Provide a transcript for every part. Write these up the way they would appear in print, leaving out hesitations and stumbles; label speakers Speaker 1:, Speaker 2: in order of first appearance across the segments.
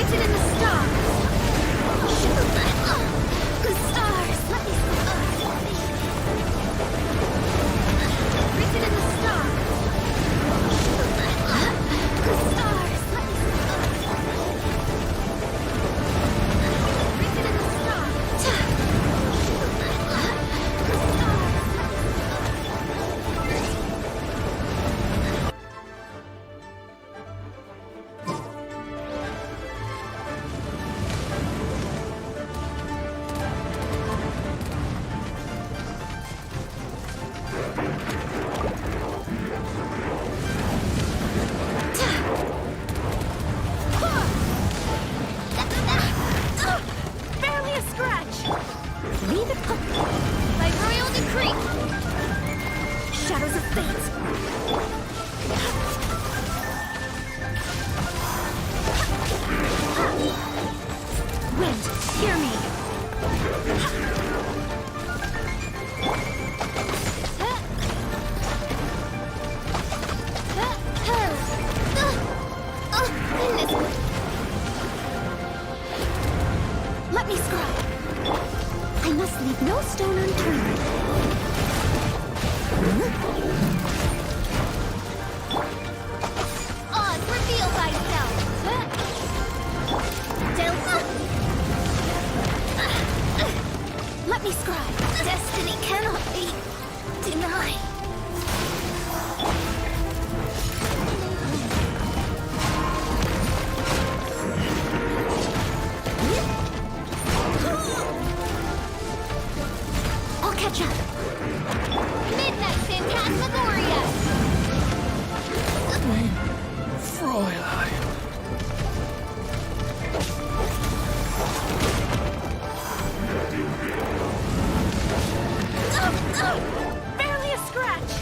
Speaker 1: Written in the stars. The stars. Let me see. Written in the stars. The stars. Let me see. Written in the stars. Barely a scratch. Leave it by royal decree. Shadows of fate. Wind, hear me. Let me scribe. I must leave no stone unturned. Oz, reveal thyself. Let me scribe. Destiny cannot be denied. I'll catch up. Midnight Phantasmagoria!
Speaker 2: Fräulein.
Speaker 1: Barely a scratch!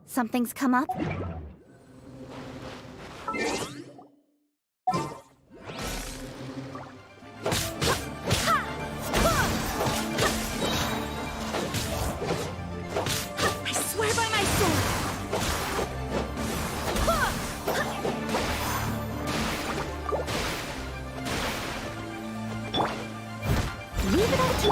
Speaker 1: Something's come up? I swear by my sword! Leave it up to...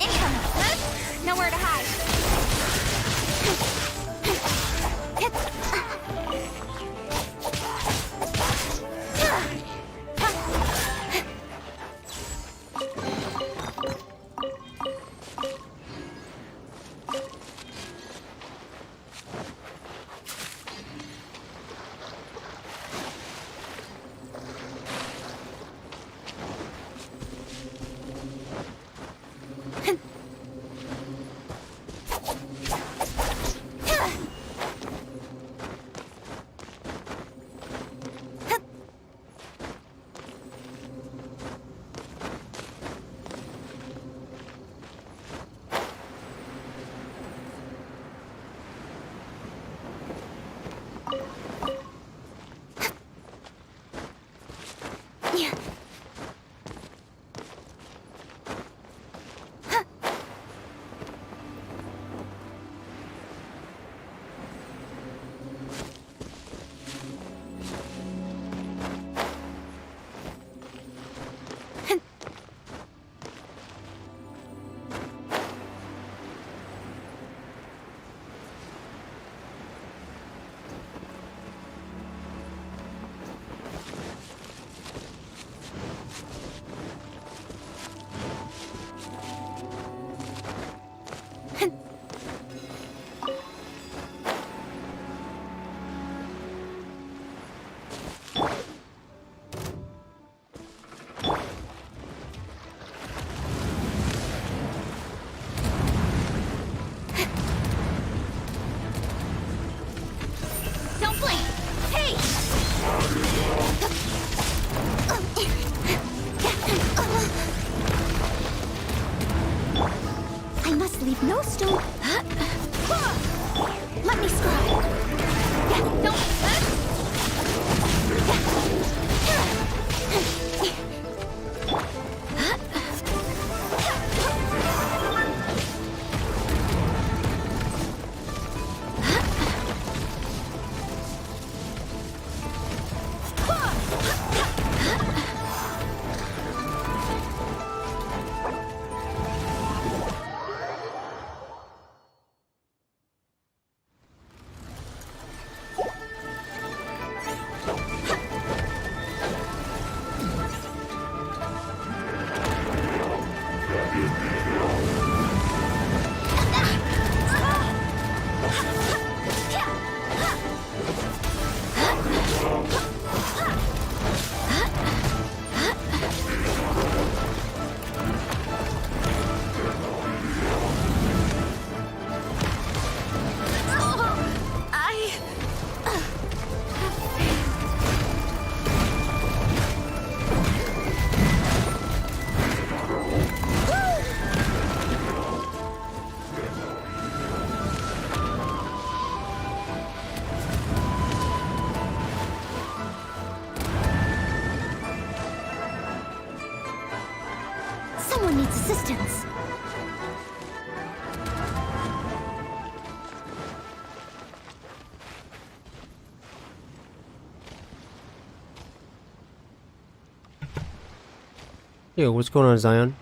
Speaker 1: Incoming! must leave no stone. Let me scribe. Yeah, don't. Someone needs assistance.
Speaker 3: Yo, what's going on, Zion?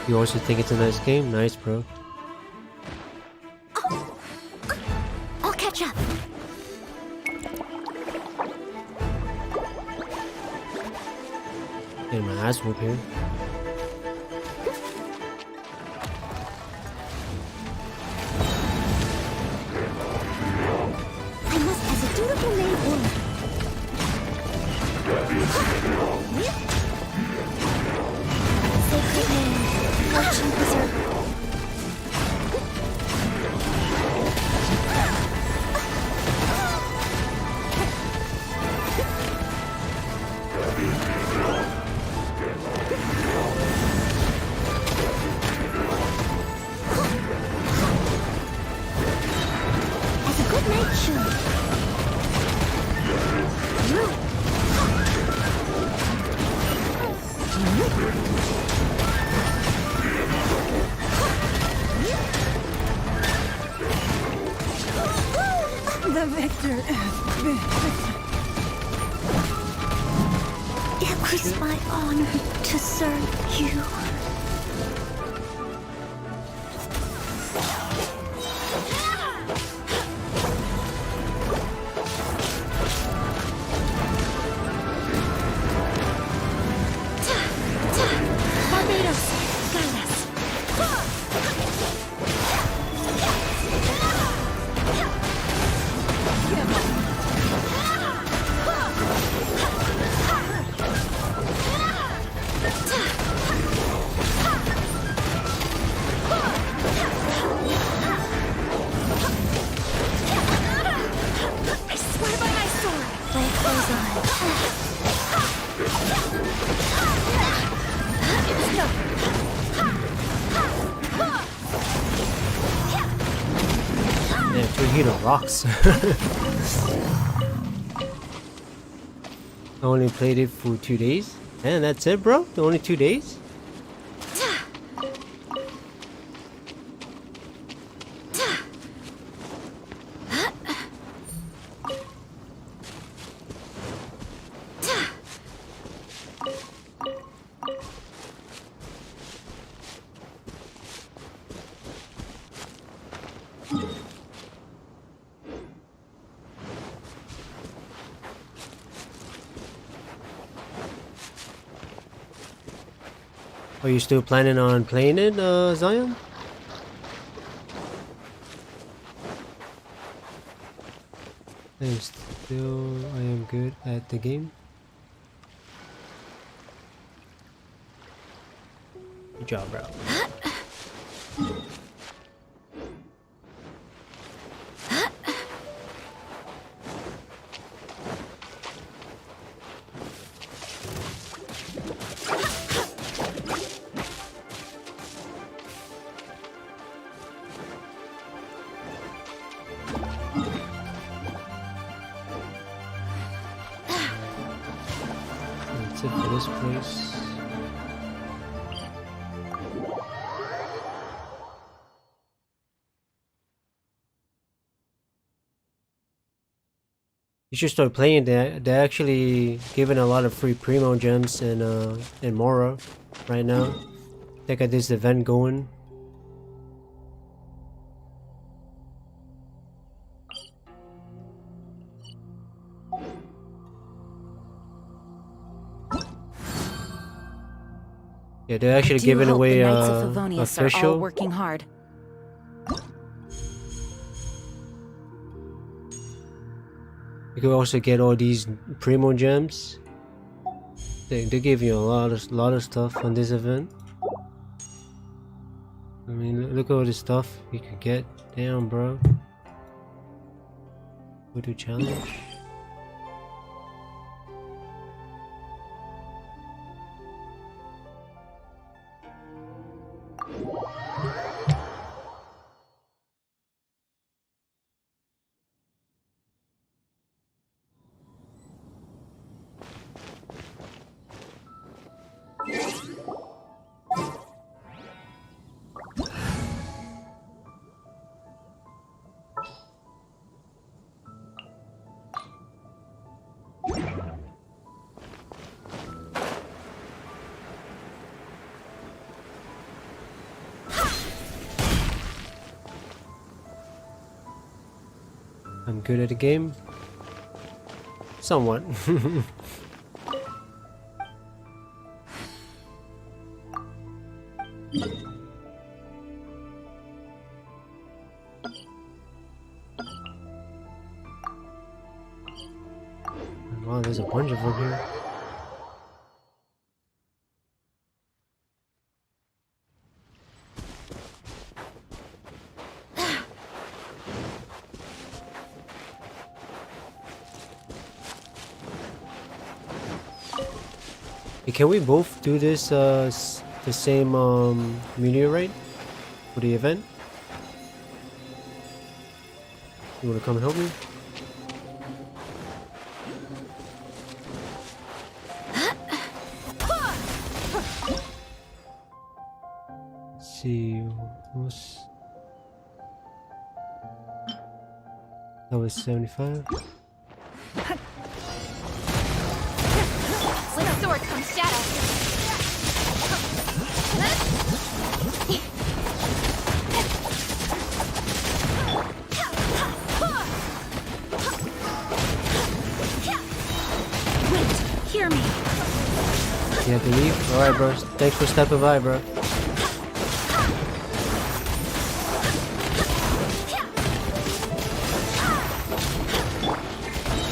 Speaker 3: You also think it's a nice game? Nice, bro.
Speaker 1: I'll catch up.
Speaker 3: Getting my ass whooped here.
Speaker 1: I must, as a dutiful maid woman. Sacred name, fortune preserver. As a good knight should. The victor It was my honor to serve you. Barbados, guide us. I swear by my sword. Life goes on.
Speaker 3: Yeah, 2 hero rocks. I only played it for 2 days. And that's it, bro? Only 2 days? Are you still planning on playing it, Zion? I am good at the game. Good job, bro. That's it for this place. You should start playing that. They're actually giving a lot of free primo gems in Mora right now. They got this event going. Yeah, they're actually giving away
Speaker 1: the Knights of Favonius are all
Speaker 3: official.
Speaker 1: working hard.
Speaker 3: You can also get all these primo gems. They give you a lot of stuff on this event. I mean, look at all this stuff you could get. Damn, bro. Go to challenge. I'm good at the game. Somewhat. Wow, there's a bunch of them here. Hey, can we both do this the same meteorite for the event? You wanna come help me? Let's see, what's... That was 75.
Speaker 1: With sword comes shadow. Wait, hear me.
Speaker 3: You have to leave? Alright, bro. Thanks for stepping by, bro.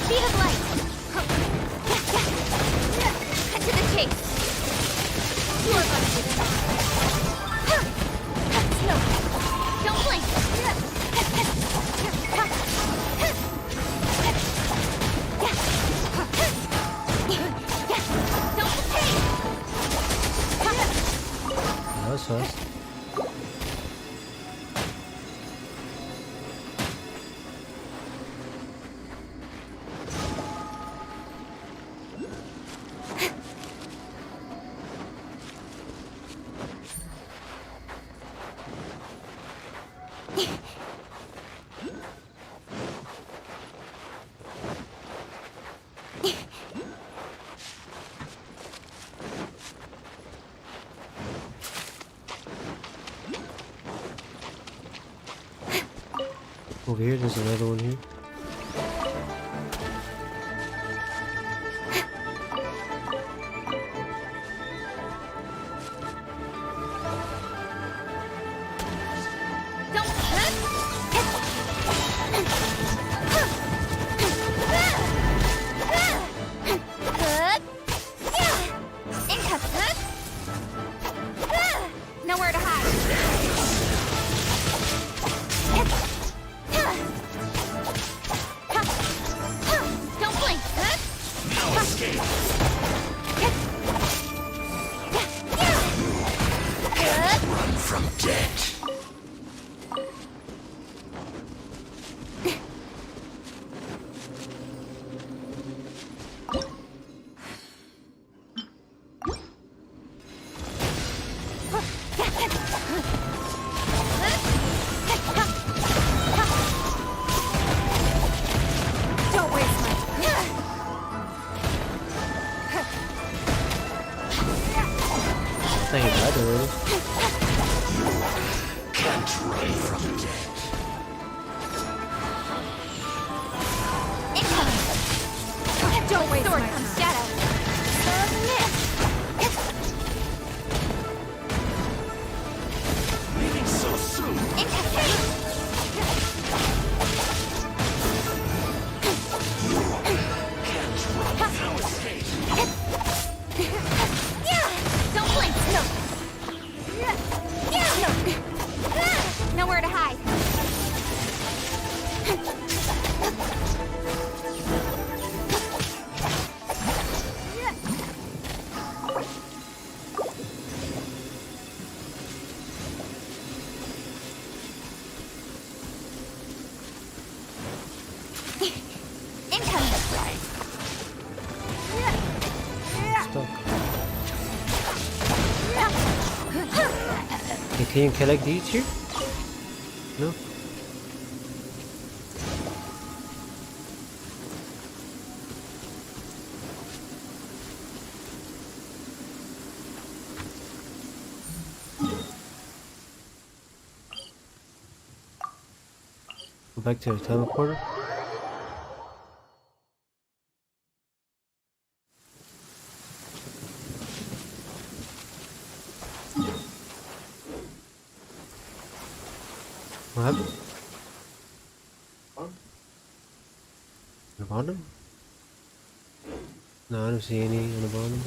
Speaker 1: Speed of light. Cut to the chase. You're about to slow. Don't blink.
Speaker 3: That's fast. Over here, there's another one here. think he died already.
Speaker 2: Can't run from death.
Speaker 1: Don't waste sword comes shadow.
Speaker 2: Leaving so soon. Can't run. No escape.
Speaker 1: Don't blink. Nowhere to hide.
Speaker 3: Stuck. Okay, can you collect these here? No? Go back to the teleporter. What happened? The bottom? No, I don't see any on the bottom.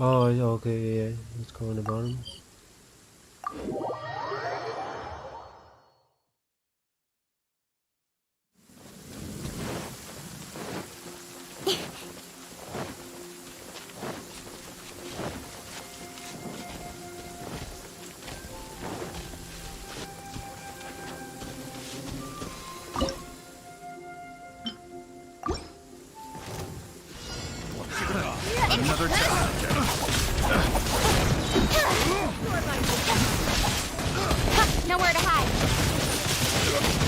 Speaker 3: Oh, okay, yeah, let's go on the bottom.
Speaker 2: Another challenge.
Speaker 1: Nowhere to hide.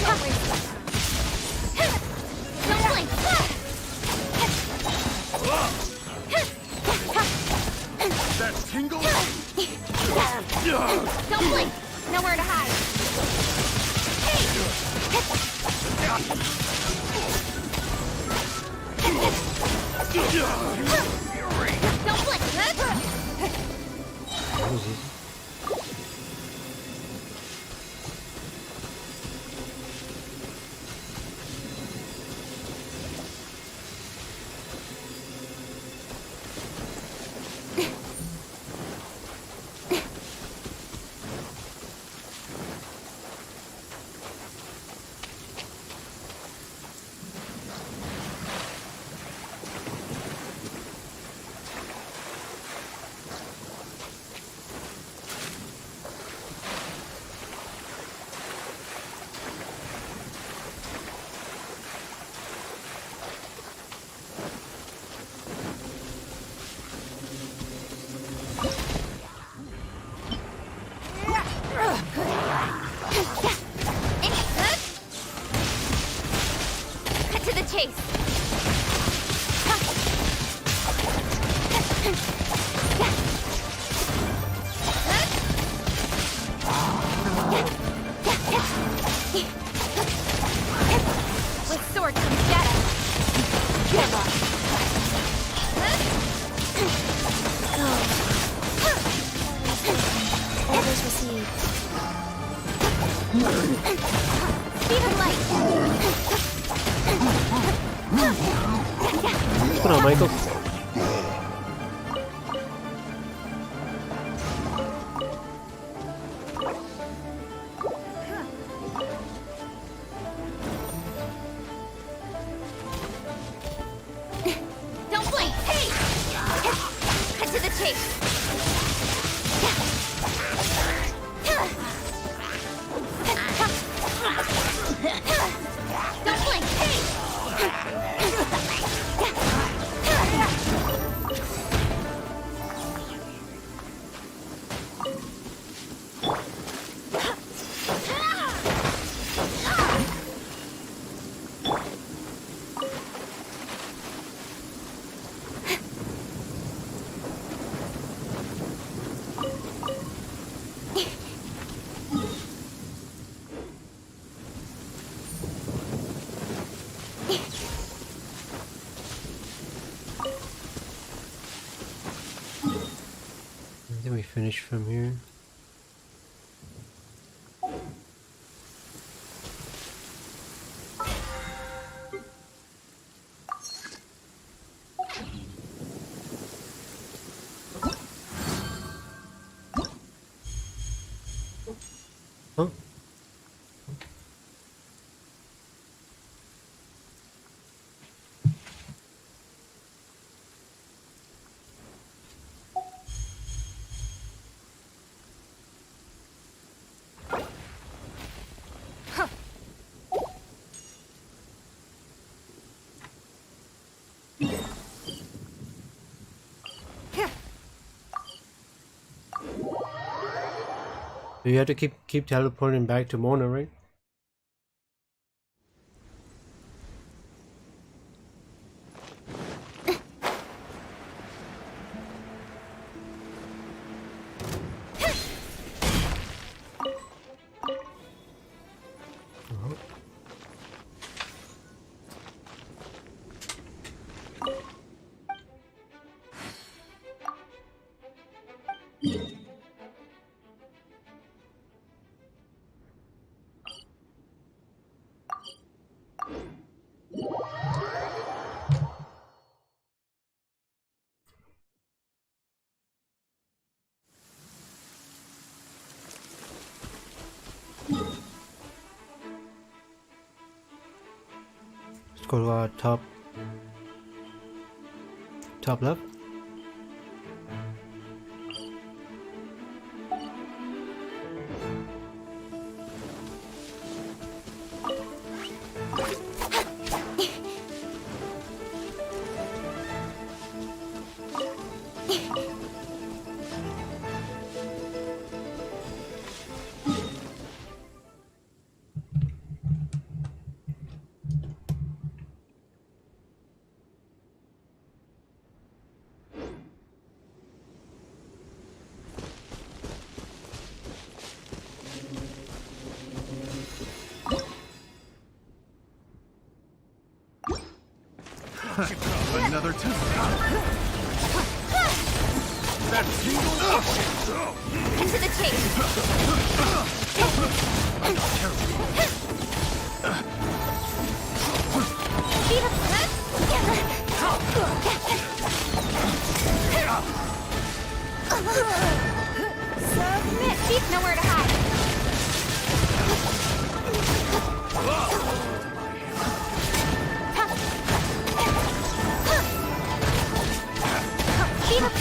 Speaker 1: Don't blink.
Speaker 2: That tingle.
Speaker 1: Don't blink. Nowhere to hide. Don't blink.
Speaker 3: That was easy.
Speaker 1: Cut to the chase. With sword comes shadow. Give up. Orders received. Speed of light.
Speaker 3: What's going on, Michael?
Speaker 1: Don't blink. Hey! Cut to the chase. Don't blink. Hey!
Speaker 3: I think we finished from here. Huh? So you have to keep teleporting back to Mona, right? Let's go to our top left.
Speaker 2: Another time. That tingle.
Speaker 1: Into the chase. Beat up. Submit. She's nowhere to hide. Beat up.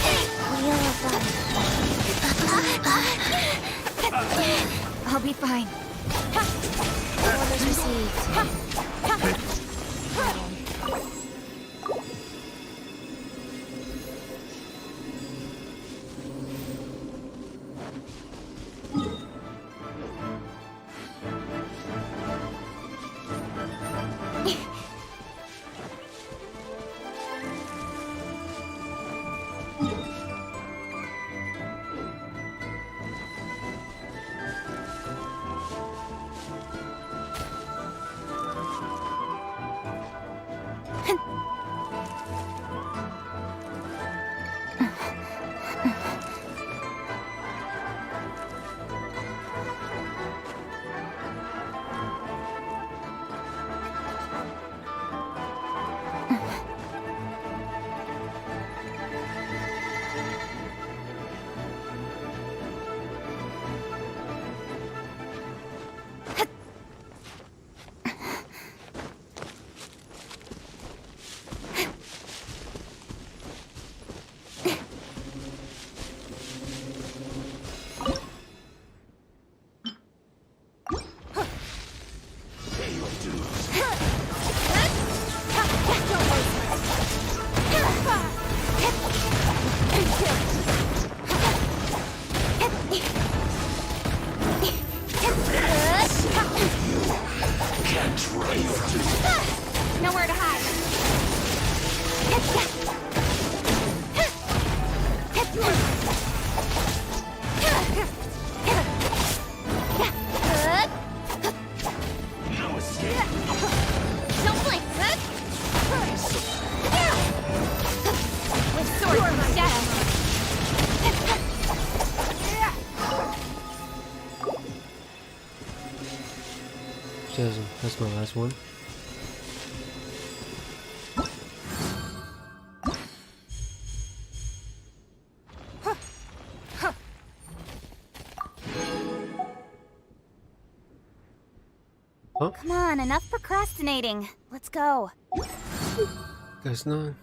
Speaker 1: I'll be fine. Orders received.
Speaker 3: is my last one. Huh?
Speaker 1: Come on, enough procrastinating. Let's go.
Speaker 3: Guess not.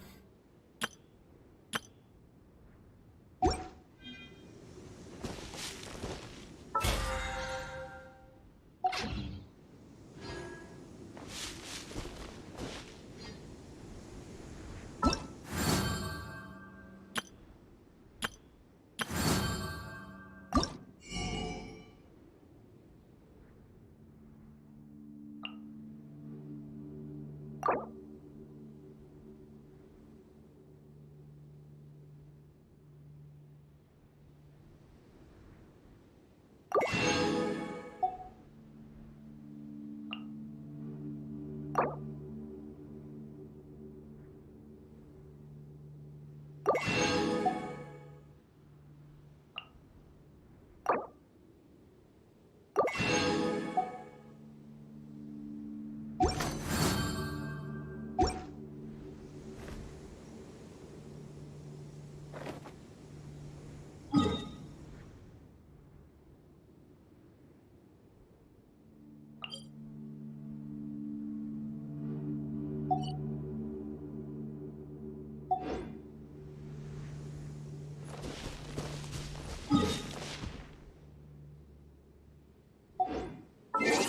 Speaker 3: Yeah.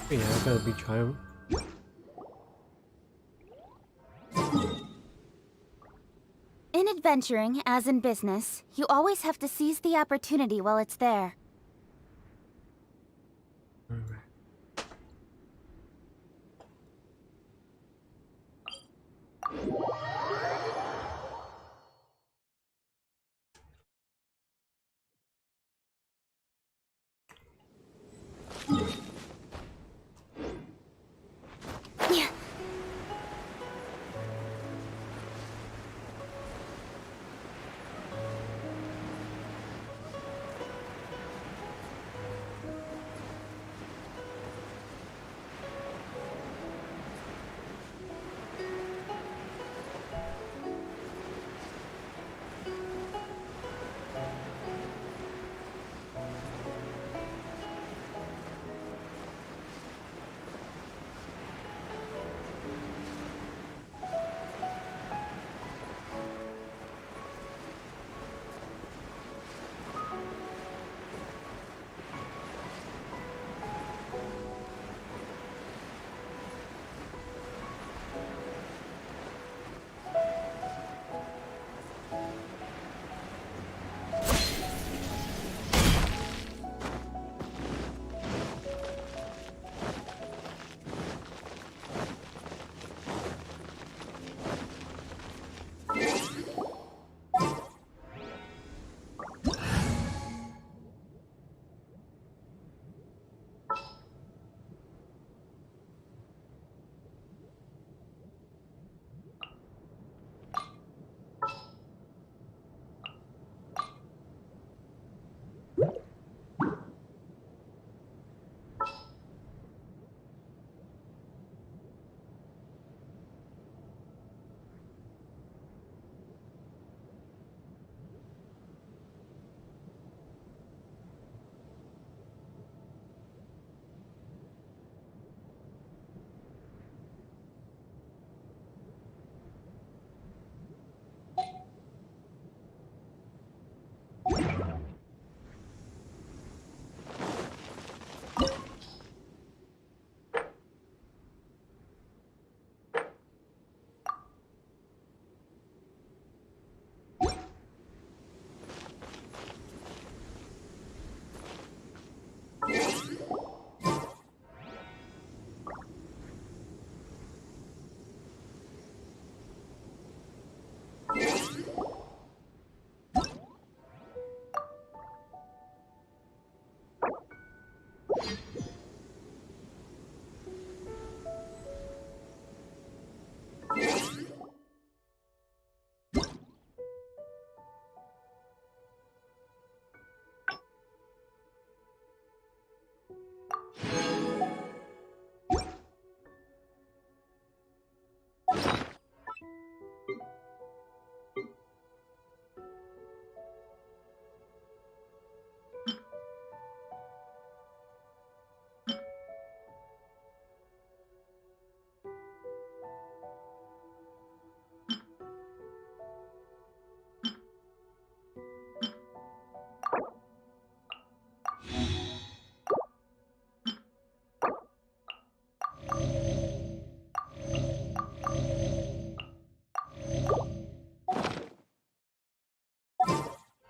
Speaker 3: Yeah, I gotta be trying.
Speaker 1: In adventuring, as in business, you always have to seize the opportunity while it's there.
Speaker 3: Alright.
Speaker 1: Yeah.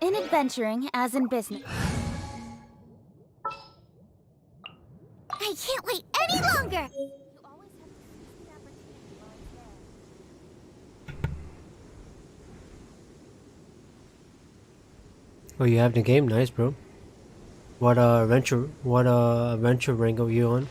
Speaker 1: In adventuring, as in business.
Speaker 4: I can't wait any longer!
Speaker 1: You always have to seize the opportunity while it's there.
Speaker 3: Oh, you have the game, nice, bro. What adventure rank are you on?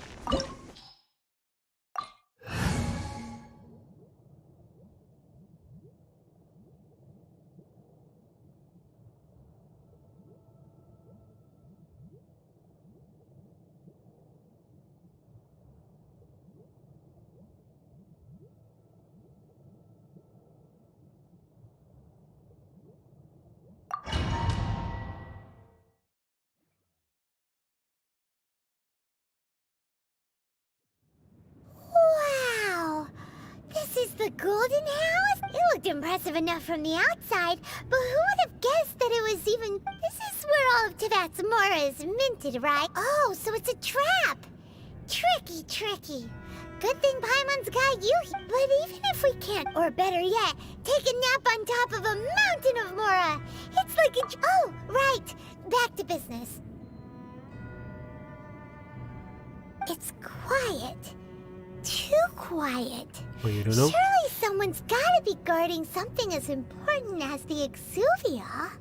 Speaker 4: Wow! This is the Golden House? It looked impressive enough from the outside, but who would have guessed that it was even... This is where all of Teyvat's Mora is minted, right? Oh, so it's a trap! Tricky, tricky. Good thing Paimon's got you here. But even if we can't, or better yet, take a nap on top of a mountain of Mora, it's like a... Oh, right. Back to business. It's quiet. Too quiet.
Speaker 3: Oh, you don't know?
Speaker 4: Surely someone's gotta be guarding something as important as the Exuvia.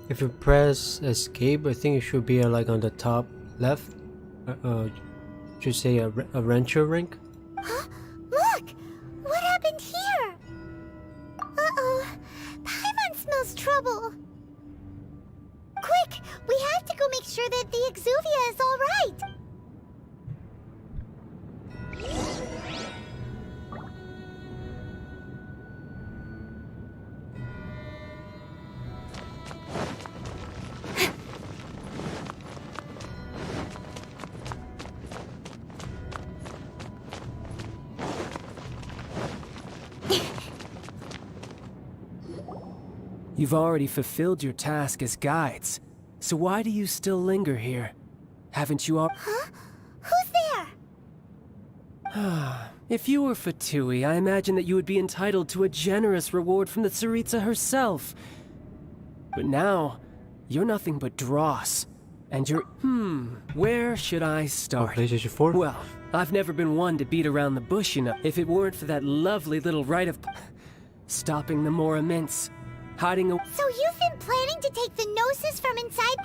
Speaker 3: If you press escape, I think it should be like on the top left. Should say a rancher rank.
Speaker 4: Huh? Look! What happened here? Uh-oh. Paimon smells trouble. Quick! We have to go make sure that the Exuvia is all right.
Speaker 5: You've already fulfilled your task as guides, so why do you still linger here? Haven't you all—
Speaker 4: Huh? Who's there?
Speaker 5: If you were Fatui, I imagine that you would be entitled to a generous reward from the Tsaritsa herself. But now, you're nothing but dross. And you're— where should I start?
Speaker 3: PlayStation 4?
Speaker 5: Well, I've never been one to beat around the bush enough. If it weren't for that lovely little rite of stopping the Mora mints, hiding away—
Speaker 4: So you've been planning to take the Gnosis from inside?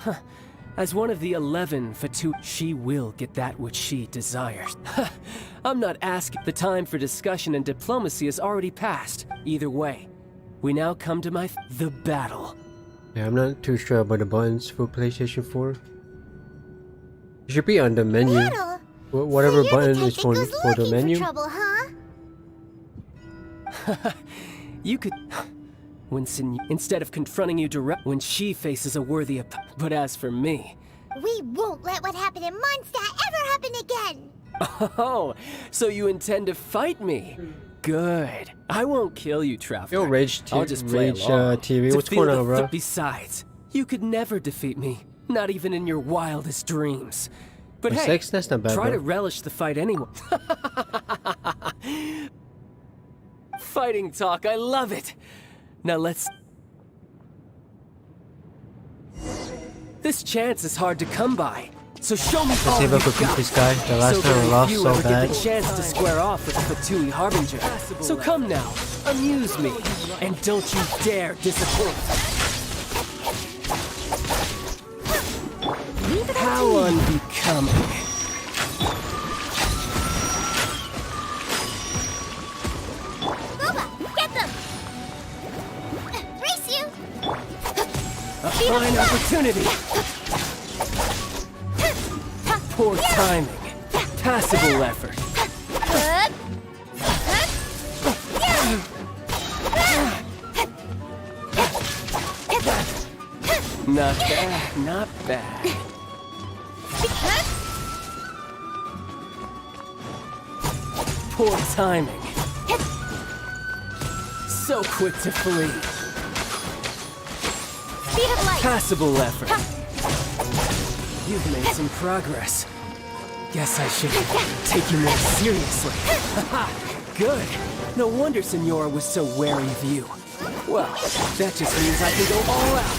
Speaker 5: As one of the 11 Fatui, she will get that which she desires. I'm not asking. The time for discussion and diplomacy has already passed. Either way, we now come to the battle.
Speaker 3: Yeah, I'm not too sure about the buttons for PlayStation 4. It should be on the menu.
Speaker 4: Battle?
Speaker 3: Whatever
Speaker 4: So you're
Speaker 3: button
Speaker 4: the
Speaker 3: is
Speaker 4: type
Speaker 3: for
Speaker 4: that goes
Speaker 3: the
Speaker 4: looking
Speaker 3: menu.
Speaker 4: For trouble, huh?
Speaker 5: You could... instead of confronting you direct when she faces a worthy but as for me...
Speaker 4: We won't let what happened in Mondstadt ever happen again!
Speaker 5: Oh, so you intend to fight me? Good. I won't kill you, Traveler.
Speaker 3: Yo, Rage,
Speaker 5: I'll just play along.
Speaker 3: TV,
Speaker 5: To
Speaker 3: what's
Speaker 5: feel
Speaker 3: going
Speaker 5: the
Speaker 3: on, bro?
Speaker 5: Besides, you could never defeat me, not even in your wildest dreams. But hey,
Speaker 3: 6? That's not bad,
Speaker 5: try
Speaker 3: bro.
Speaker 5: to relish the fight anyway. Fighting talk, I love it. Now let's... This chance is hard to come by, so show me
Speaker 3: Let's
Speaker 5: all
Speaker 3: see if I
Speaker 5: you've
Speaker 3: could beat
Speaker 5: got.
Speaker 3: this guy. The last
Speaker 5: So
Speaker 3: time I
Speaker 5: very
Speaker 3: lost
Speaker 5: few
Speaker 3: so
Speaker 5: ever
Speaker 3: bad.
Speaker 5: get the chance to square off with the Fatui Harbinger. So come now, amuse me, and don't you dare disappoint. How unbecoming.
Speaker 4: Boba, get them! Race you!
Speaker 5: A fine opportunity. Poor timing. Passable effort. Not bad, not bad. Poor timing. So quick to flee.
Speaker 1: Speed of light.
Speaker 5: Passable effort. You've made some progress. Guess I should take you more seriously. Haha, good. No wonder Senora was so wary of you. Well, that just means I can go all out.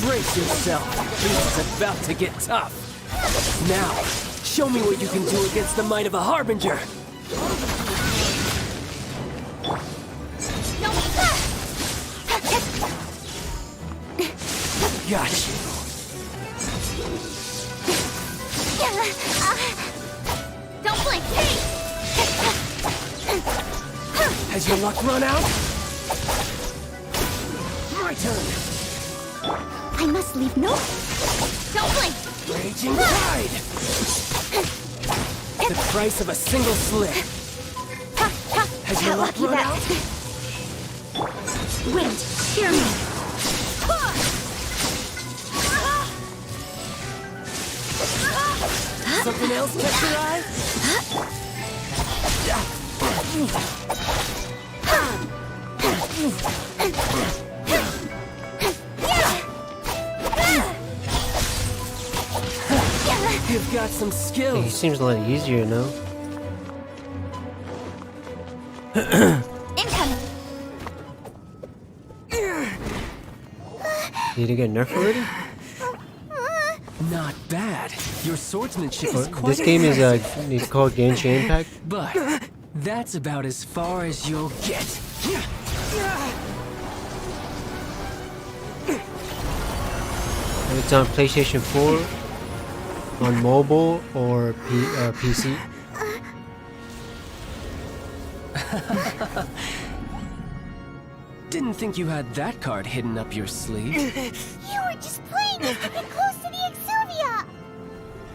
Speaker 5: Brace yourself. This is about to get tough. Now, show me what you can do against the might of a Harbinger. Got you.
Speaker 4: Don't blink! Hey!
Speaker 5: Has your luck run out? My turn.
Speaker 4: I must leave no... Don't blink!
Speaker 5: Raging Tide. The price of a single slip. Has your luck run out?
Speaker 4: Wind, hear me!
Speaker 5: Something else catch your eye? You've got some
Speaker 3: He
Speaker 5: skills.
Speaker 3: seems a lot easier now.
Speaker 1: Incoming.
Speaker 3: Did he get nerfed already?
Speaker 5: Not bad. Your swordsmanship is quite
Speaker 3: This game is it's called Genshin Impact.
Speaker 5: But that's about as far as you'll get.
Speaker 3: It's on PlayStation 4, on mobile or PC.
Speaker 5: Didn't think you had that card hidden up your sleeve.
Speaker 4: You were just playing us to get close to the Exuvia!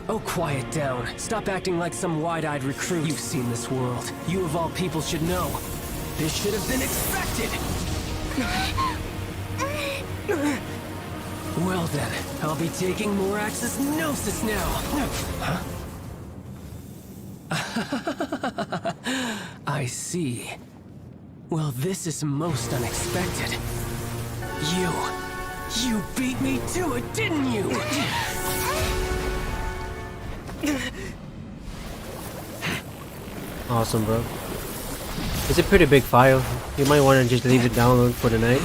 Speaker 5: Oh, quiet down. Stop acting like some wide-eyed recruit. You've seen this world. You of all people should know. This should have been expected. Well then, I'll be taking more Axis Gnosis now. Huh? I see. Well, this is most unexpected. You beat me to it, didn't you?
Speaker 3: Awesome, bro. It's a pretty big file. You might want to just leave it download for the night.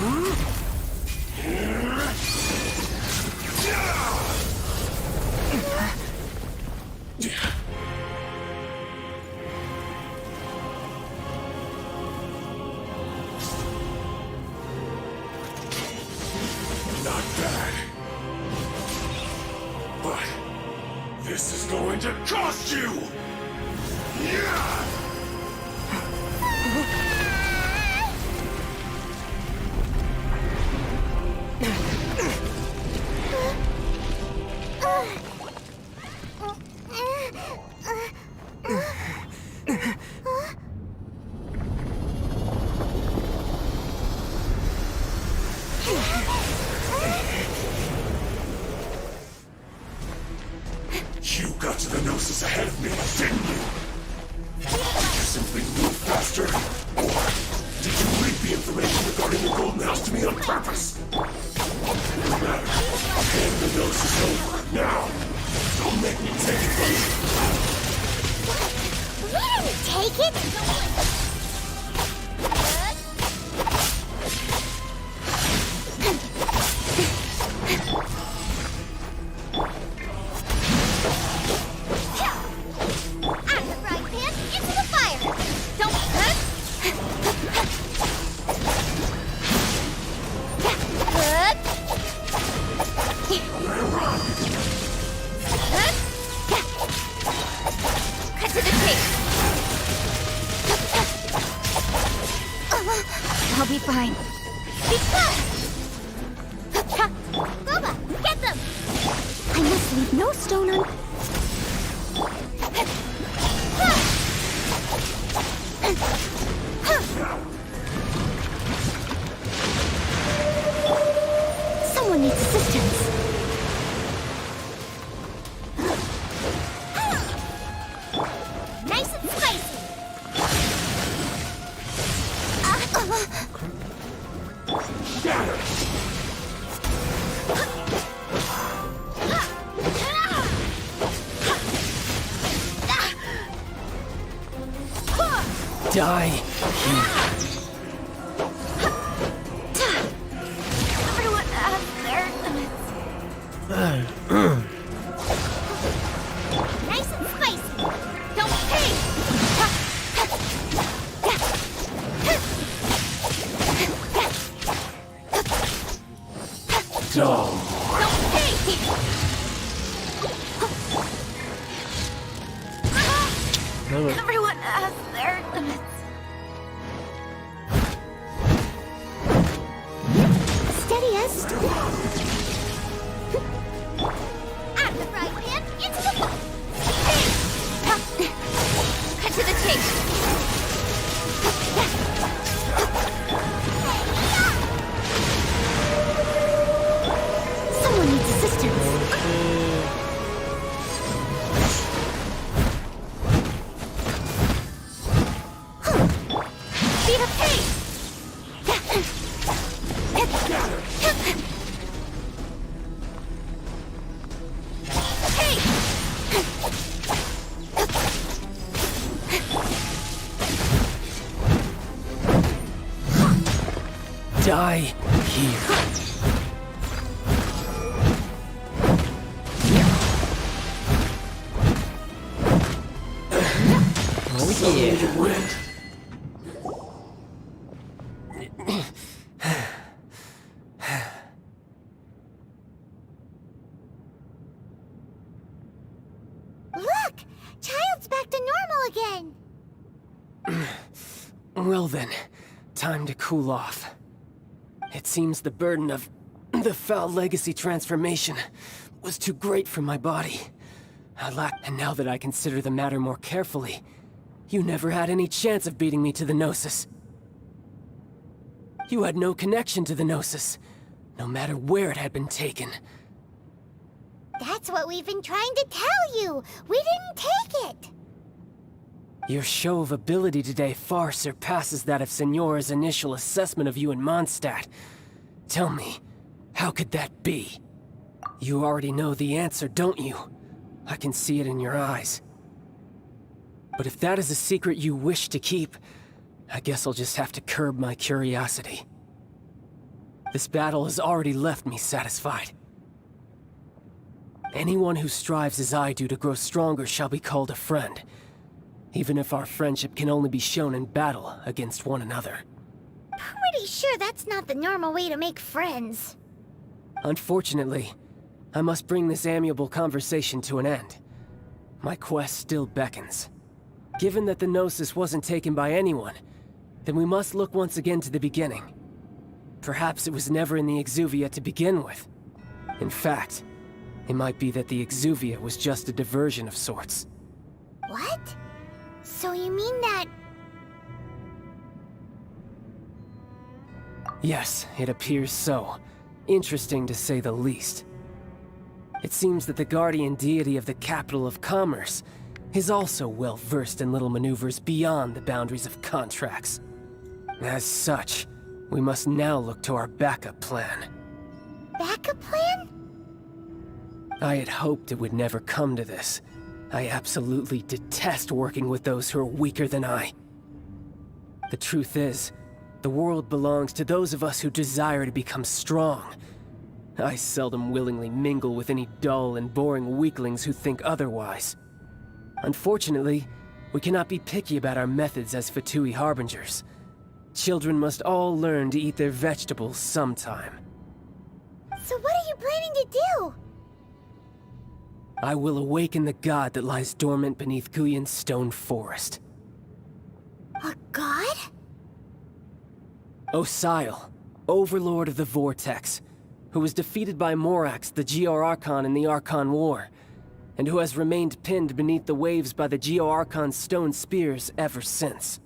Speaker 2: Not bad. But this is going to cost you! Yeah! You got to the Gnosis ahead of me, didn't you? Did you simply move faster? Or did you leak the information regarding the Golden House to me on purpose? No matter. Hand the Gnosis over, now! Don't make me take it!
Speaker 4: We didn't take it! I'm the frying pan into the fire! Don't hurt! Cut to the chase! I'll be fine. Boba, get them! I must leave no stone un... Someone needs assistance. Nice and spicy.
Speaker 5: Die.
Speaker 4: Everyone out there.
Speaker 2: Dull.
Speaker 3: No, no.
Speaker 1: Everyone has their limits.
Speaker 4: Steady us. Out of the frying pan, into the pot.
Speaker 1: Cut to the chase.
Speaker 4: Someone needs assistance.
Speaker 1: Speed of pace.
Speaker 5: Die here.
Speaker 3: Oh yeah.
Speaker 2: Wind.
Speaker 4: Look! Child's back to normal again.
Speaker 5: Well then, time to cool off. It seems the burden of the foul legacy transformation was too great for my body. And now that I consider the matter more carefully, you never had any chance of beating me to the Gnosis. You had no connection to the Gnosis, no matter where it had been taken.
Speaker 4: That's what we've been trying to tell you. We didn't take it.
Speaker 5: Your show of ability today far surpasses that of Signora's initial assessment of you in Mondstadt. Tell me, how could that be? You already know the answer, don't you? I can see it in your eyes. But if that is a secret you wish to keep, I guess I'll just have to curb my curiosity. This battle has already left me satisfied. Anyone who strives as I do to grow stronger shall be called a friend, even if our friendship can only be shown in battle against one another.
Speaker 4: Pretty sure that's not the normal way to make friends.
Speaker 5: Unfortunately, I must bring this amiable conversation to an end. My quest still beckons. Given that the Gnosis wasn't taken by anyone, then we must look once again to the beginning. Perhaps it was never in the Exuvia to begin with. In fact, it might be that the Exuvia was just a diversion of sorts.
Speaker 4: What? So you mean that...
Speaker 5: Yes, it appears so. Interesting to say the least. It seems that the guardian deity of the capital of commerce is also well versed in little maneuvers beyond the boundaries of contracts. As such, we must now look to our backup plan.
Speaker 4: backup plan?
Speaker 5: I had hoped it would never come to this. I absolutely detest working with those who are weaker than I. The truth is, the world belongs to those of us who desire to become strong. I seldom willingly mingle with any dull and boring weaklings who think otherwise. Unfortunately, we cannot be picky about our methods as Fatui Harbingers. Children must all learn to eat their vegetables sometime.
Speaker 4: So what are you planning to do?
Speaker 5: I will awaken the god that lies dormant beneath Guyon's stone forest.
Speaker 4: A god?
Speaker 5: Osile, overlord of the Vortex, who was defeated by Morax, the Geo-Archon in the Archon War, and who has remained pinned beneath the waves by the Geo-Archon's stone spears ever since.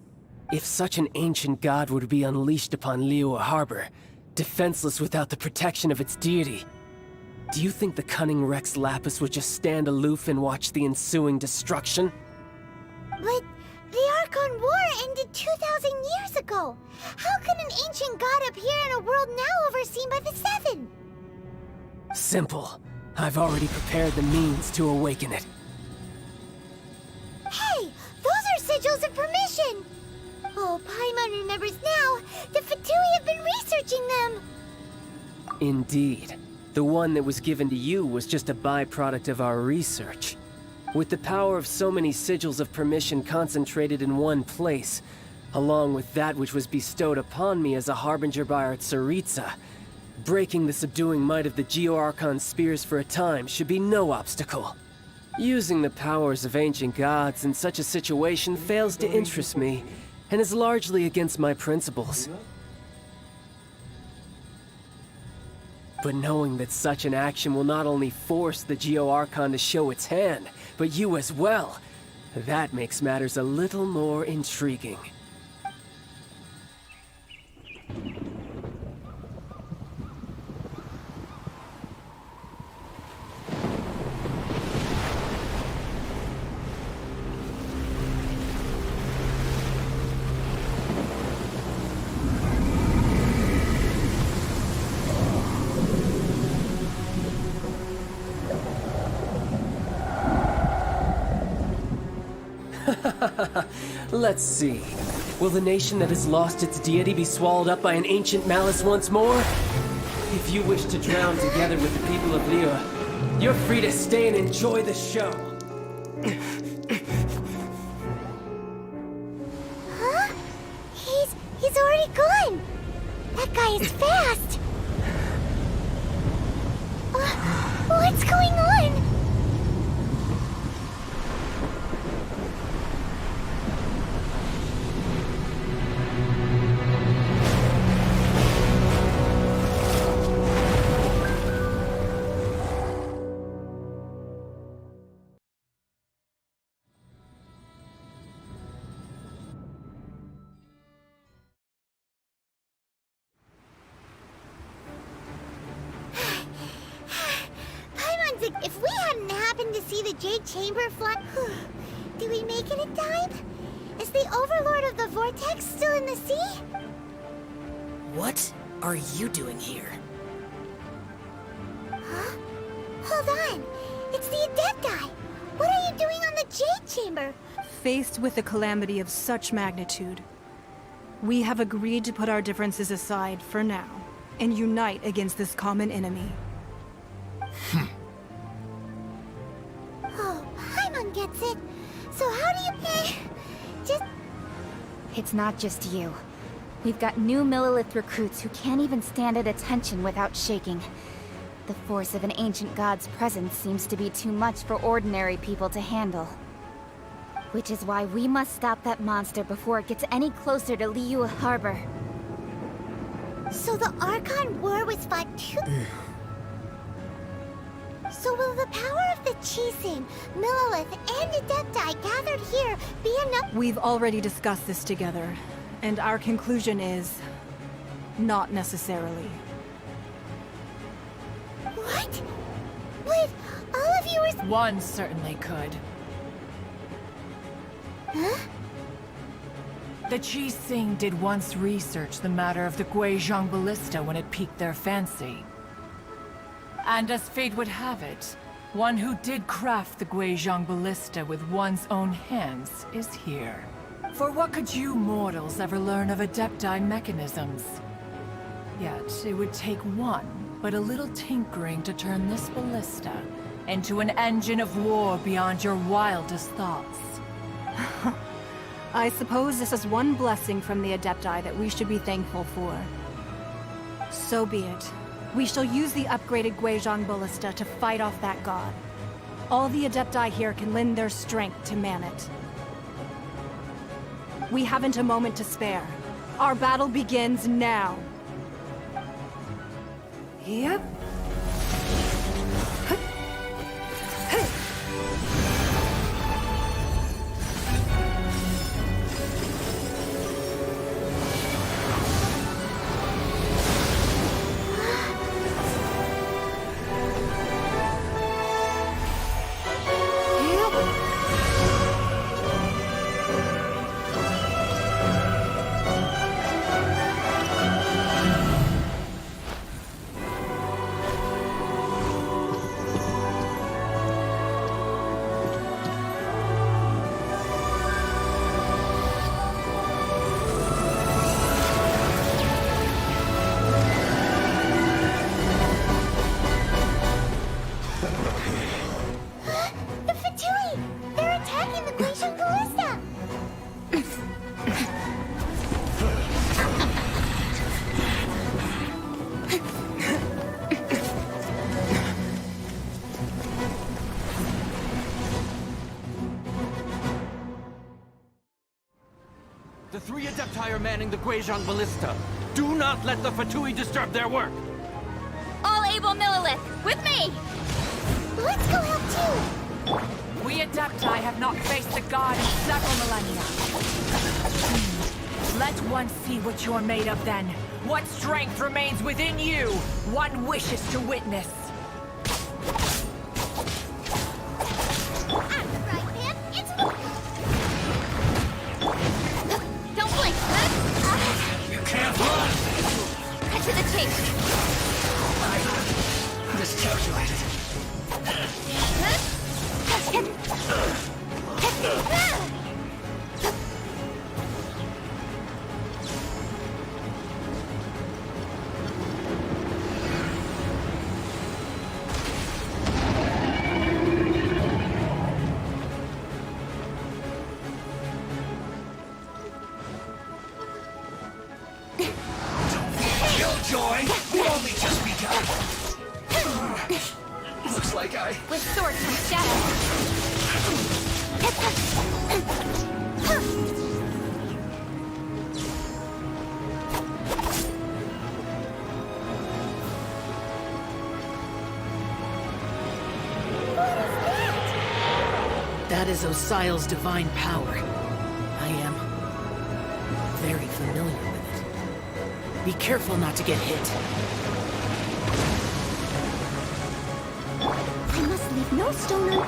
Speaker 5: If such an ancient god were to be unleashed upon Liyue Harbor, defenseless without the protection of its deity, do you think the cunning Rex Lapis would just stand aloof and watch the ensuing destruction?
Speaker 4: But the Archon War ended 2,000 years ago. How can an ancient god appear in a world now overseen by the Seven?
Speaker 5: Simple. I've already prepared the means to awaken it.
Speaker 4: Hey, those are sigils of permission. Oh, Paimon remembers now. The Fatui have been researching them.
Speaker 5: Indeed. The one that was given to you was just a byproduct of our research. With the power of so many sigils of permission concentrated in one place, along with that which was bestowed upon me as a harbinger by our Tsaritsa, breaking the subduing might of the Geo-Archon spears for a time should be no obstacle. Using the powers of ancient gods in such a situation fails to interest me, and is largely against my principles. But knowing that such an action will not only force the Geo-Archon to show its hand, but you as well, that makes matters a little more intriguing. Let's see. Will the nation that has lost its deity be swallowed up by an ancient malice once more? If you wish to drown together with the people of Liyue, you're free to stay and enjoy the show.
Speaker 4: Huh? He's already gone! That guy is fast! What's going on? If we hadn't happened to see the Jade Chamber fly... Did we make it in time? Is the Overlord of the Vortex still in the sea?
Speaker 6: What are you doing here?
Speaker 4: Huh? Hold on. It's the Adepti. What are you doing on the Jade Chamber?
Speaker 7: Faced with a calamity of such magnitude, we have agreed to put our differences aside for now and unite against this common enemy.
Speaker 4: Oh, Paimon gets it. So how do you... just...
Speaker 1: It's not just you. We've got new Millilith recruits who can't even stand at attention without shaking. The force of an ancient god's presence seems to be too much for ordinary people to handle. Which is why we must stop that monster before it gets any closer to Liyue Harbor.
Speaker 4: So the Archon War was fought too... So will the power of the Chising, Millilith, and Adepti gathered here be enough?
Speaker 7: We've already discussed this together, and our conclusion is... not necessarily.
Speaker 4: What? But all of you are...
Speaker 8: One certainly could.
Speaker 4: Huh?
Speaker 8: The Chising did once research the matter of the Guizhong Ballista when it piqued their fancy. And as fate would have it, one who did craft the Guizhong Ballista with one's own hands is here. For what could you mortals ever learn of Adepti mechanisms? Yet, it would take one, but a little tinkering to turn this ballista into an engine of war beyond your wildest thoughts.
Speaker 7: I suppose this is one blessing from the Adepti that we should be thankful for. So be it. We shall use the upgraded Guizhong Ballista to fight off that god. All the Adepti here can lend their strength to man it. We haven't a moment to spare. Our battle begins now. Yep.
Speaker 9: Adepti are manning the Guizhong Ballista. Do not let the Fatui disturb their work.
Speaker 1: All able Millilith, with me!
Speaker 4: Let's go help too!
Speaker 8: We Adepti have not faced the god in several millennia. Let one see what you're made of then. What strength remains within you, one wishes to witness.
Speaker 4: Right, man. It's...
Speaker 1: Don't blink!
Speaker 2: You can't run!
Speaker 1: Cut to the chase!
Speaker 2: Miscalculated. Killjoy! We've only just begun! Looks like I...
Speaker 1: With swords from shadow!
Speaker 6: That is Osial's divine power. I am very familiar with it. Be careful not to get hit.
Speaker 4: I must leave no stone unturned.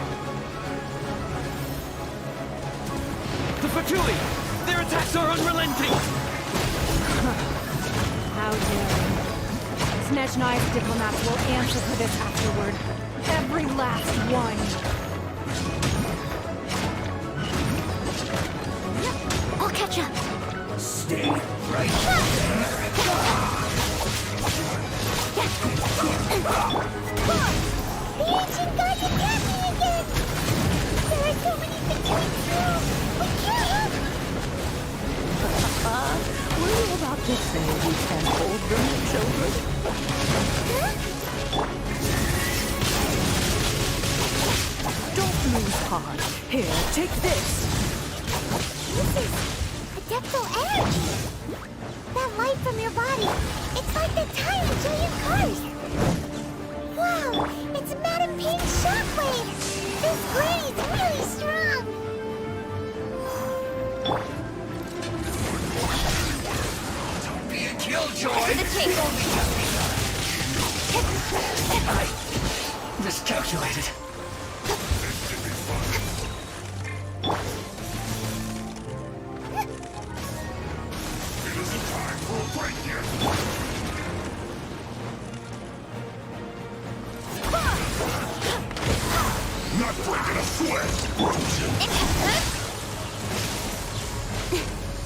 Speaker 9: The Fatui! Their attacks are unrelenting!
Speaker 7: How dare you. Snezhnai's diplomats will answer for this afterward. Every last one.
Speaker 4: I'll catch up.
Speaker 2: Stay right
Speaker 4: The ancient gods attack me again! There are so many things we can do! We can't!
Speaker 10: Were you about to say we can hold them, children? Don't lose heart. Here, take this.
Speaker 4: This is adeptal energy! That light from your body, it's like the tiny giant cars! Wow, it's Madame Pain's shockwave! This grady's really strong!
Speaker 2: Don't be a killjoy!
Speaker 1: To the chase!
Speaker 2: I miscalculated. It isn't time for a break yet. Not breaking a sweat, Rosen.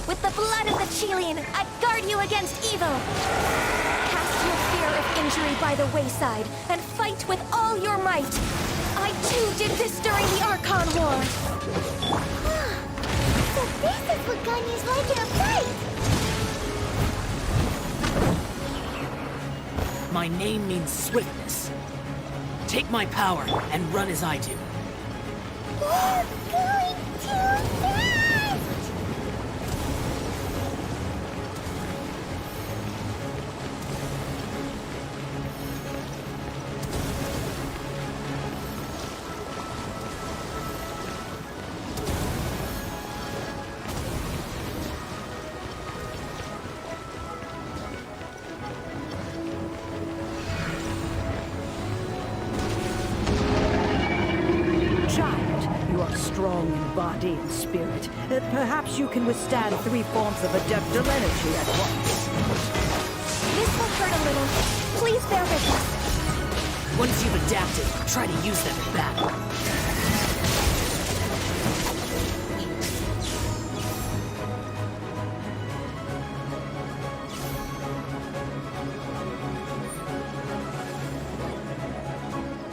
Speaker 1: With the blood of the Chilean, I guard you against evil! Cast your fear of injury by the wayside, and fight with all your might! I too did this during the Archon War!
Speaker 4: So this is what Ganya's like in a fight!
Speaker 6: My name means swiftness. Take my power and run as I do.
Speaker 4: You're going too fast!
Speaker 10: Child, you are strong in body and spirit. Perhaps you can withstand 3 forms of adeptal energy at once.
Speaker 1: This will hurt a little. Please bear with us.
Speaker 6: Once you've adapted, try to use them in battle.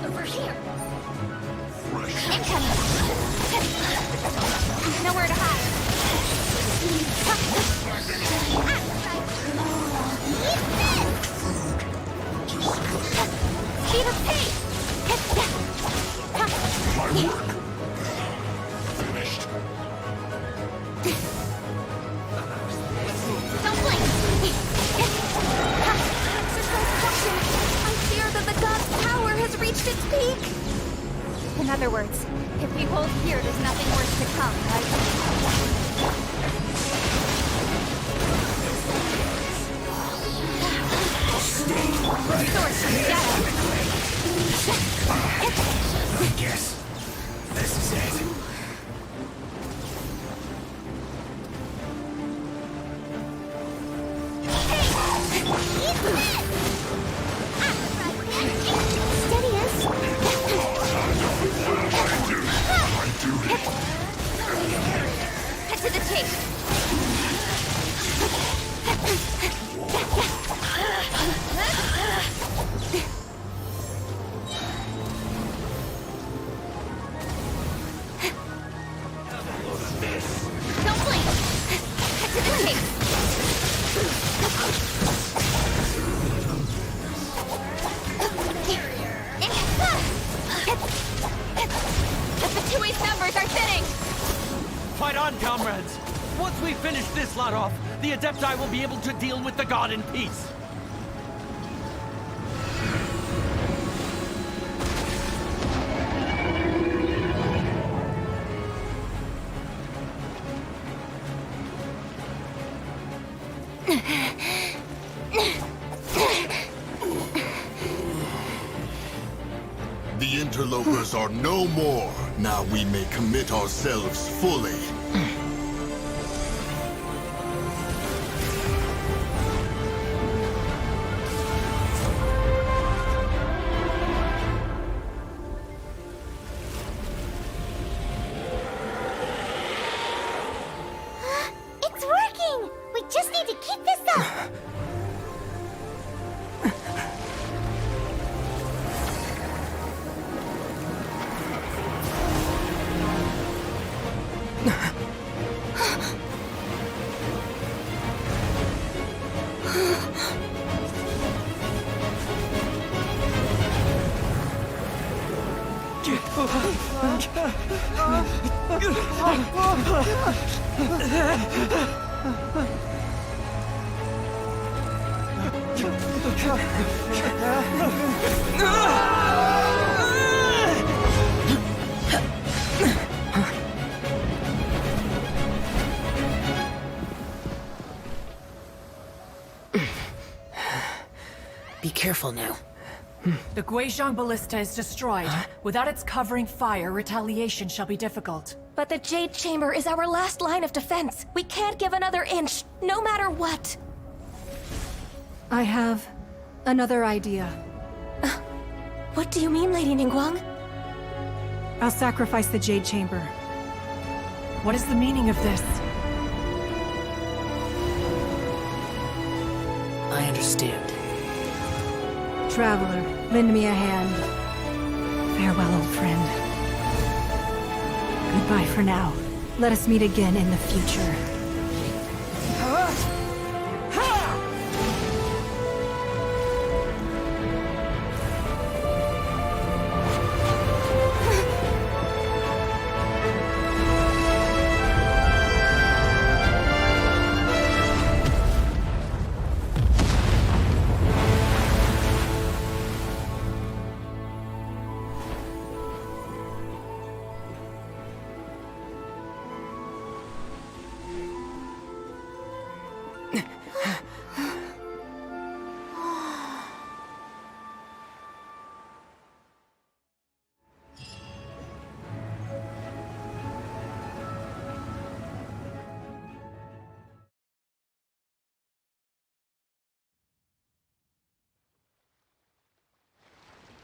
Speaker 1: Over here. Incoming. Nowhere to hide. Speed of pace.
Speaker 2: My work. Finished.
Speaker 1: In other words, if we hold here, there's nothing worse to come, right? Source from shadow.
Speaker 2: I guess this is it.
Speaker 4: Steady us.
Speaker 1: Cut to the chase. Don't blink. Cut to the chase. The Fatui's numbers are thinning.
Speaker 9: Fight on, comrades! Once we finish this lot off, the Adepti will be able to deal with the god in peace.
Speaker 2: The interlopers are no more. Now we may commit ourselves fully.
Speaker 4: It's working! We just need to keep this up!
Speaker 6: Be careful now.
Speaker 8: The Guizhong Ballista is destroyed. Without its covering fire, retaliation shall be difficult.
Speaker 1: But the Jade Chamber is our last line of defense. We can't give another inch, no matter what.
Speaker 7: I have another idea.
Speaker 1: What do you mean, Lady Ningguang?
Speaker 7: I'll sacrifice the Jade Chamber.
Speaker 8: What is the meaning of this?
Speaker 6: I understand.
Speaker 7: Traveler, lend me a hand. Farewell, old friend. Goodbye for now. Let us meet again in the future.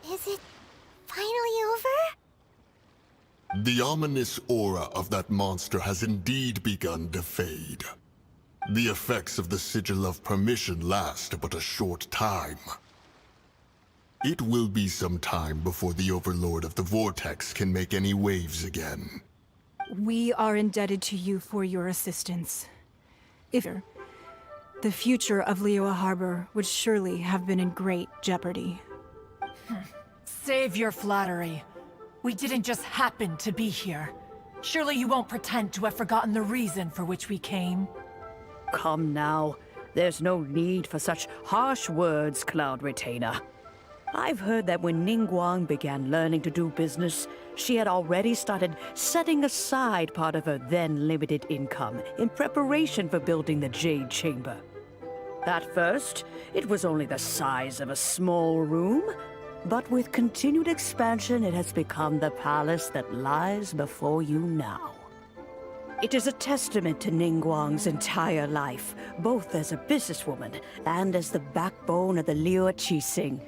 Speaker 4: Is it finally over?
Speaker 2: The ominous aura of that monster has indeed begun to fade. The effects of the Sigil of Permission last but a short time. It will be some time before the Overlord of the Vortex can make any waves again.
Speaker 7: We are indebted to you for your assistance. If the future of Liyue Harbor would surely have been in great jeopardy.
Speaker 8: Save your flattery. We didn't just happen to be here. Surely you won't pretend to have forgotten the reason for which we came.
Speaker 10: Come now. There's no need for such harsh words, Cloud Retainer. I've heard that when Ningguang began learning to do business, she had already started setting aside part of her then limited income in preparation for building the Jade Chamber. At first, it was only the size of a small room, but with continued expansion, it has become the palace that lies before you now. It is a testament to Ningguang's entire life, both as a businesswoman and as the backbone of the Liu Qixing.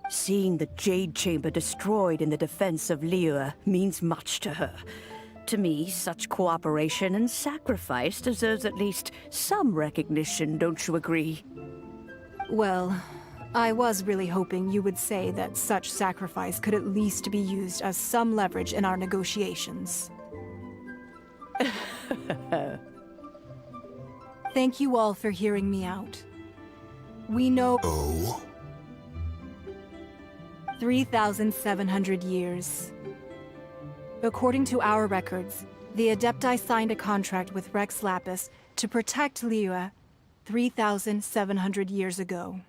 Speaker 10: Seeing the Jade Chamber destroyed in the defense of Liu means much to her. To me, such cooperation and sacrifice deserves at least some recognition, don't you agree?
Speaker 7: Well, I was really hoping you would say that such sacrifice could at least be used as some leverage in our negotiations. Thank you all for hearing me out. We know...
Speaker 2: Oh?
Speaker 7: 3,700 years. According to our records, the Adepti signed a contract with Rex Lapis to protect Liu 3,700 years ago.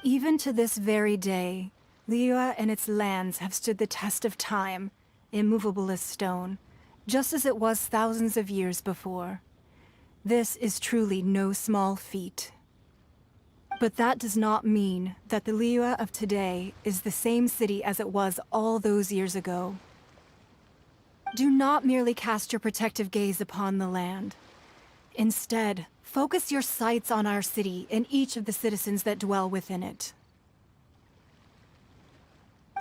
Speaker 7: Even to this very day, Liu and its lands have stood the test of time, immovable as stone, just as it was thousands of years before. This is truly no small feat. But that does not mean that the Liu of today is the same city as it was all those years ago. Do not merely cast your protective gaze upon the land. Instead, focus your sights on our city and each of the citizens that dwell within it.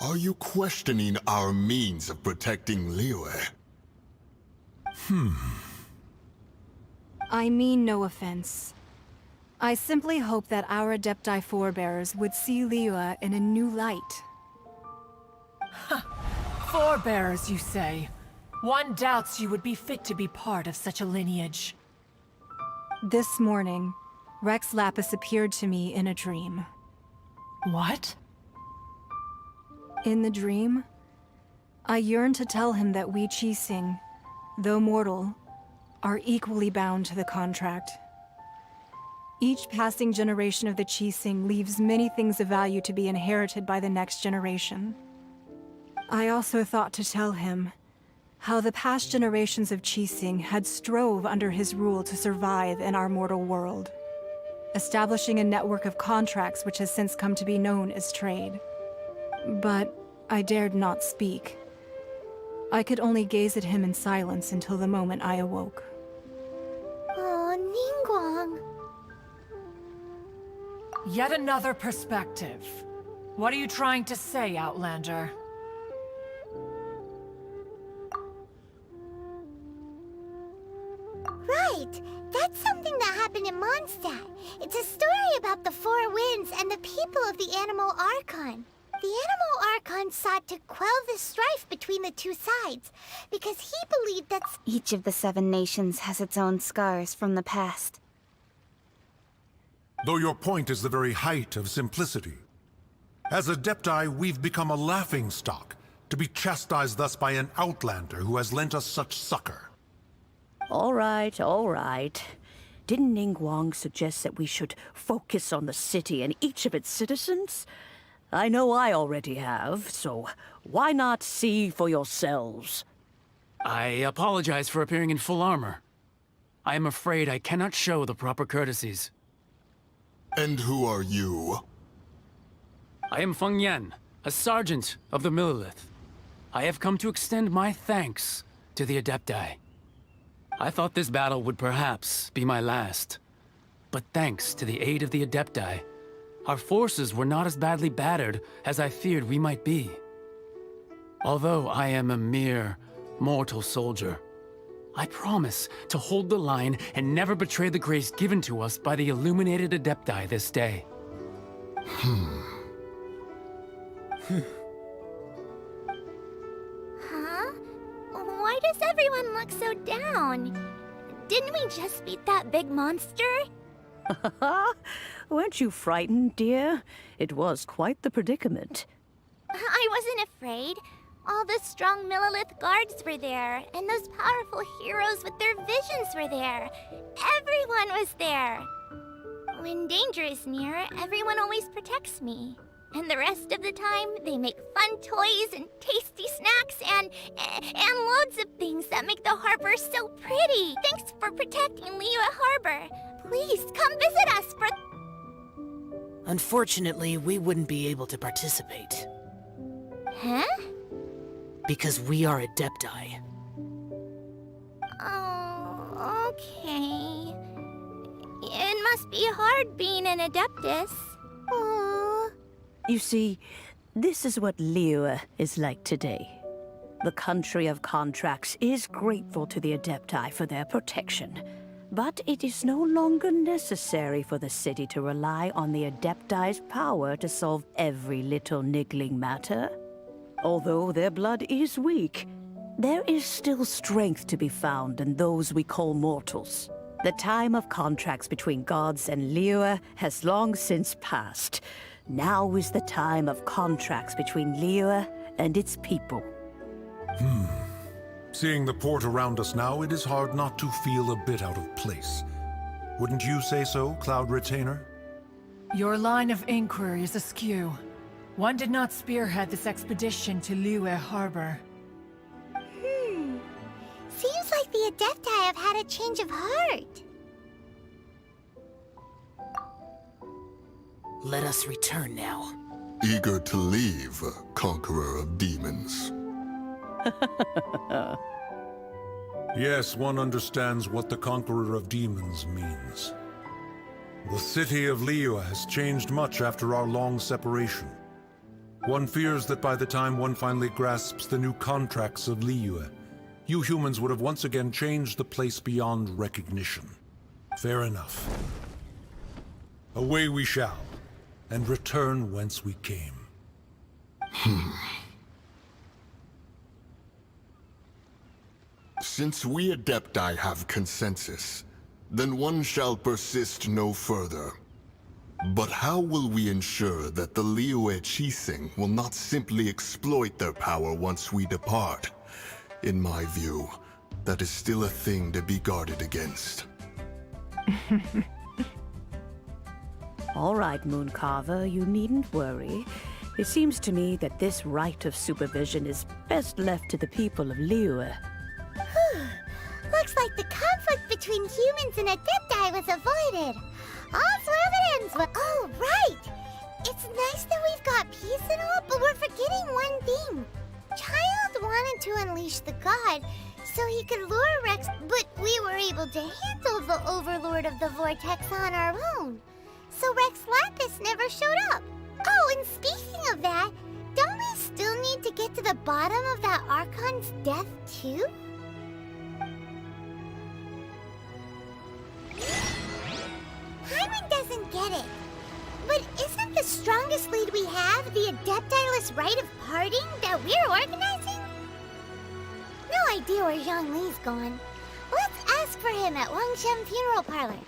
Speaker 2: Are you questioning our means of protecting Liu?
Speaker 7: I mean no offense. I simply hope that our Adepti forebears would see Liu in a new light.
Speaker 8: Forebearers, you say? One doubts you would be fit to be part of such a lineage.
Speaker 7: This morning, Rex Lapis appeared to me in a dream.
Speaker 8: What?
Speaker 7: In the dream, I yearned to tell him that we Qixing, though mortal, are equally bound to the contract. Each passing generation of the Qixing leaves many things of value to be inherited by the next generation. I also thought to tell him how the past generations of Qixing had strove under his rule to survive in our mortal world, establishing a network of contracts which has since come to be known as trade. But I dared not speak. I could only gaze at him in silence until the moment I awoke.
Speaker 4: Oh, Ningguang.
Speaker 8: Yet another perspective. What are you trying to say, Outlander?
Speaker 4: Right! That's something that happened in Mondstadt. It's a story about the Four Winds and the people of the Animal Archon. The Animal Archon sought to quell the strife between the two sides, because he believed that
Speaker 1: Each of the 7 nations has its own scars from the past.
Speaker 11: Though your point is the very height of simplicity. As Adepti, we've become a laughingstock, to be chastised thus by an outlander who has lent us such succor.
Speaker 10: All right, all right. Didn't Ningguang suggest that we should focus on the city and each of its citizens? I know I already have, so why not see for yourselves?
Speaker 9: I apologize for appearing in full armor. I am afraid I cannot show the proper courtesies.
Speaker 2: And who are you?
Speaker 9: I am Feng Yan, a sergeant of the Millilith. I have come to extend my thanks to the Adepti. I thought this battle would perhaps be my last. But thanks to the aid of the Adepti, our forces were not as badly battered as I feared we might be. Although I am a mere mortal soldier, I promise to hold the line and never betray the grace given to us by the illuminated Adepti this day.
Speaker 4: Huh? Why does everyone look so down? Didn't we just beat that big monster?
Speaker 10: Weren't you frightened, dear? It was quite the predicament.
Speaker 4: I wasn't afraid. All the strong Millilith guards were there, and those powerful heroes with their visions were there. Everyone was there. When danger is near, everyone always protects me. And the rest of the time, they make fun toys and tasty snacks and loads of things that make the harbor so pretty. Thanks for protecting Liyue Harbor. Please come visit us for...
Speaker 6: Unfortunately, we wouldn't be able to participate.
Speaker 4: Huh?
Speaker 6: Because we are Adepti.
Speaker 4: Oh, okay. It must be hard being an Adeptus. Aww.
Speaker 10: You see, this is what Liyue is like today. The country of contracts is grateful to the Adepti for their protection. But it is no longer necessary for the city to rely on the Adepti's power to solve every little niggling matter. Although their blood is weak, there is still strength to be found in those we call mortals. The time of contracts between gods and Liyue has long since passed. Now is the time of contracts between Liyue and its people.
Speaker 11: Seeing the port around us now, it is hard not to feel a bit out of place. Wouldn't you say so, Cloud Retainer?
Speaker 8: Your line of inquiry is askew. One did not spearhead this expedition to Liyue Harbor.
Speaker 4: Seems like the Adepti have had a change of heart.
Speaker 6: Let us return now.
Speaker 2: Eager to leave, Conqueror of Demons.
Speaker 11: Yes, one understands what the Conqueror of Demons means. The city of Liyue has changed much after our long separation. One fears that by the time one finally grasps the new contracts of Liyue, you humans would have once again changed the place beyond recognition. Fair enough. Away we shall, and return whence we came.
Speaker 2: Since we Adepti have consensus, then one shall persist no further. But how will we ensure that the Liyue Qixing will not simply exploit their power once we depart? In my view, that is still a thing to be guarded against.
Speaker 10: All right, Mooncarver, you needn't worry. It seems to me that this right of supervision is best left to the people of Liyue.
Speaker 4: Looks like the conflict between humans and Adepti was avoided. All's well that ends well. Oh, right! It's nice that we've got peace and all, but we're forgetting one thing. Child wanted to unleash the god so he could lure Rex, but we were able to handle the Overlord of the Vortex on our own. So Rex Lapis never showed up. Oh, and speaking of that, don't we still need to get to the bottom of that Archon's death too? Hyman doesn't get it. But isn't the strongest lead we have the Adeptiless rite of parting that we're organizing? No idea where Zhang Li's gone. Let's ask for him at Wangshen Funeral Parlor.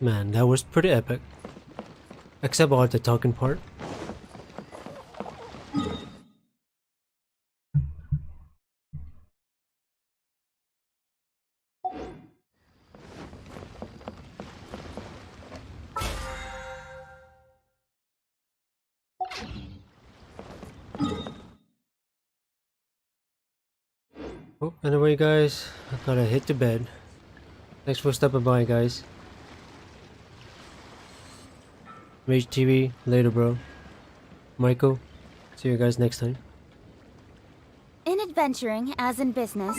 Speaker 3: Man, that was pretty epic. Except about the talking part. Oh, anyway guys, I gotta hit the bed. Thanks for stopping by, guys. Rage TV, later bro. Michael, see you guys next time.
Speaker 1: In adventuring, as in business,